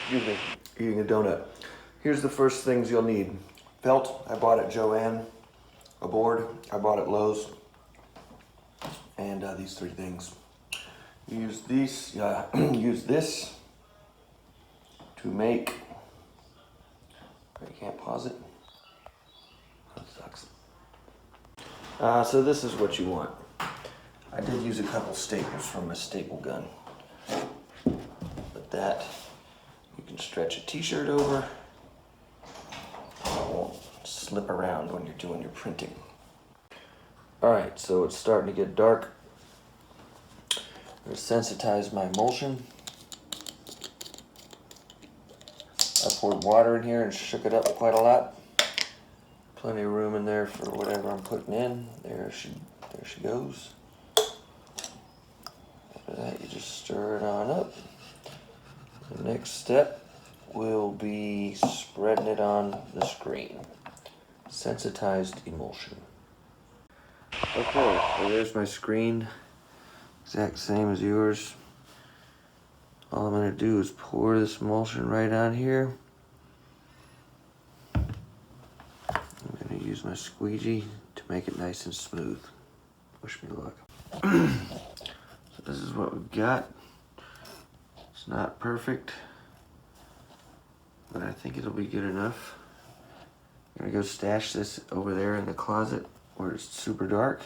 Excuse me, eating a donut. Here's the first things you'll need. Felt, I bought at Joann. A board, I bought at Lowe's. And these three things. Use these, use this to make, I can't pause it. That sucks. So this is what you want. I did use a couple staples from my staple gun. But that, you can stretch a t-shirt over. And it won't slip around when you're doing your printing. Alright, so it's starting to get dark. I'm going to sensitize my emulsion. I poured water in here and shook it up quite a lot. Plenty of room in there for whatever I'm putting in. There she goes. After that, you just stir it on up. The next step will be spreading it on the screen. Sensitized emulsion. Okay, so there's my screen. Exact same as yours. All I'm going to do is pour this emulsion right on here. I'm going to use my squeegee to make it nice and smooth. Wish me luck. So this is what we've got. It's not perfect, but I think it'll be good enough. I'm going to go stash this over there in the closet where it's super dark.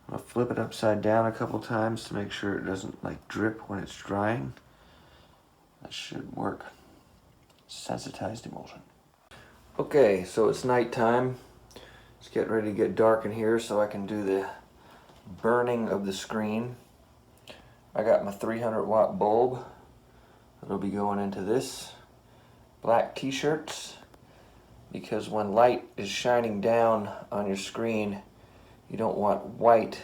I'm going to flip it upside down a couple times to make sure it doesn't like drip when it's drying. That should work. Sensitized emulsion. Okay, so it's nighttime. It's getting ready to get dark in here so I can do the burning of the screen. I got my 300-watt bulb. It'll be going into this. Black t-shirts, because when light is shining down on your screen, you don't want white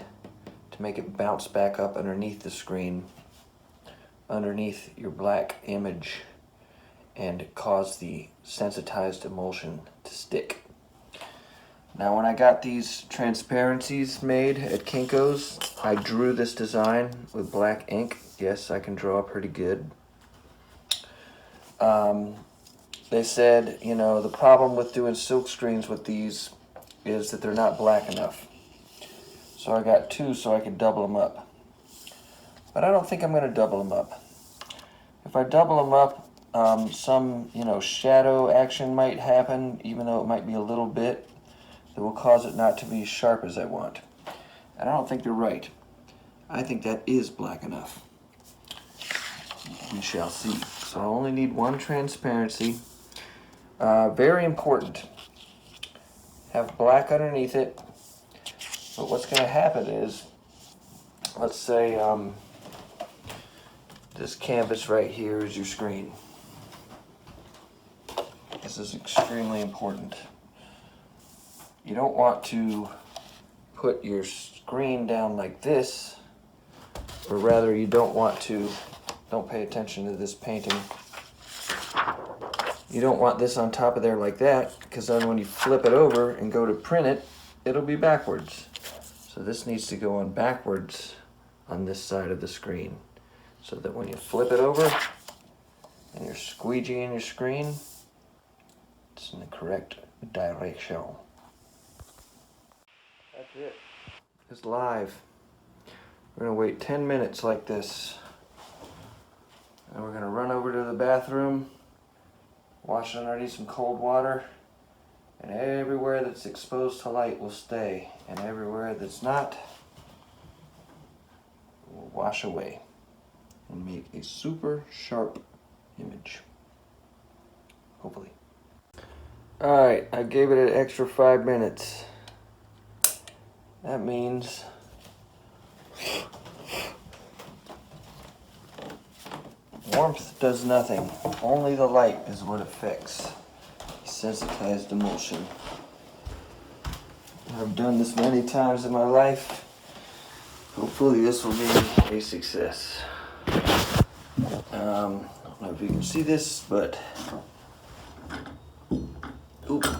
to make it bounce back up underneath the screen, underneath your black image, and cause the sensitized emulsion to stick. Now when I got these transparencies made at Kinko's, I drew this design with black ink. Yes, I can draw pretty good. They said, you know, the problem with doing silk screens with these is that they're not black enough. So I got two so I could double them up. But I don't think I'm going to double them up. If I double them up, some, shadow action might happen, even though it might be a little bit, that will cause it not to be as sharp as I want. And I don't think they're right. I think that is black enough. We shall see. So I only need one transparency. Very important. Have black underneath it. But what's going to happen is, let's say this canvas right here is your screen. This is extremely important. You don't want to put your screen down like this, or rather you don't pay attention to this painting. You don't want this on top of there like that, because then when you flip it over and go to print it, it'll be backwards. So this needs to go on backwards on this side of the screen, so that when you flip it over and you're squeegeeing your screen, it's in the correct direction. That's it. It's live. We're gonna wait 10 minutes like this. And we're gonna run over to the bathroom, wash underneath some cold water, and everywhere that's exposed to light will stay, and everywhere that's not will wash away and make a super sharp image. Hopefully. Alright, I gave it an extra 5 minutes. That means warmth does nothing. Only the light is what affects sensitized emulsion. I've done this many times in my life. Hopefully this will be a success. I don't know if you can see this, but over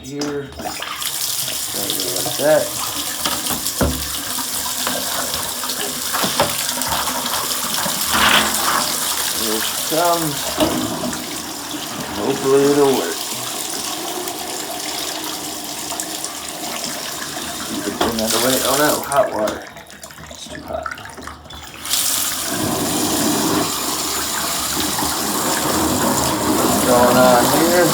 here, like that. There she comes. Hopefully it'll work. Keep it another way. Oh no, hot water. It's too hot. What's going on here?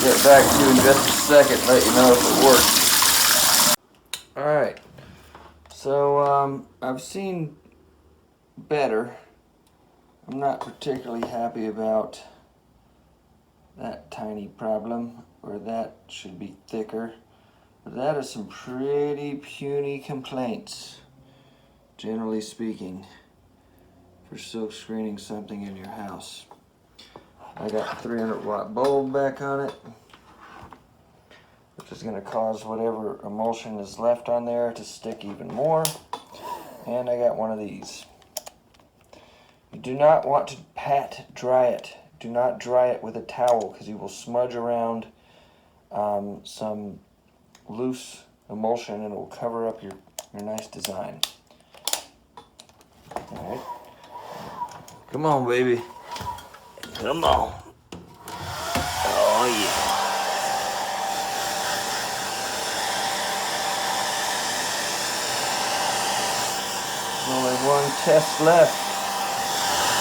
Get back to you in just a second, let you know if it works. Alright, so I've seen better. I'm not particularly happy about that tiny problem, or that should be thicker. But that is some pretty puny complaints, generally speaking, for silk screening something in your house. I got a 300 watt bulb back on it, which is going to cause whatever emulsion is left on there to stick even more. And I got one of these. You do not want to pat dry it. Do not dry it with a towel, because you will smudge around some loose emulsion and it will cover up your nice design. Alright. Come on, baby. Come on. Oh, yeah. There's only one test left.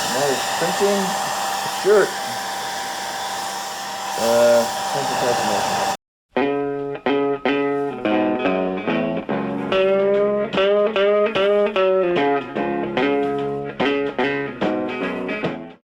And that is printing a shirt. Print the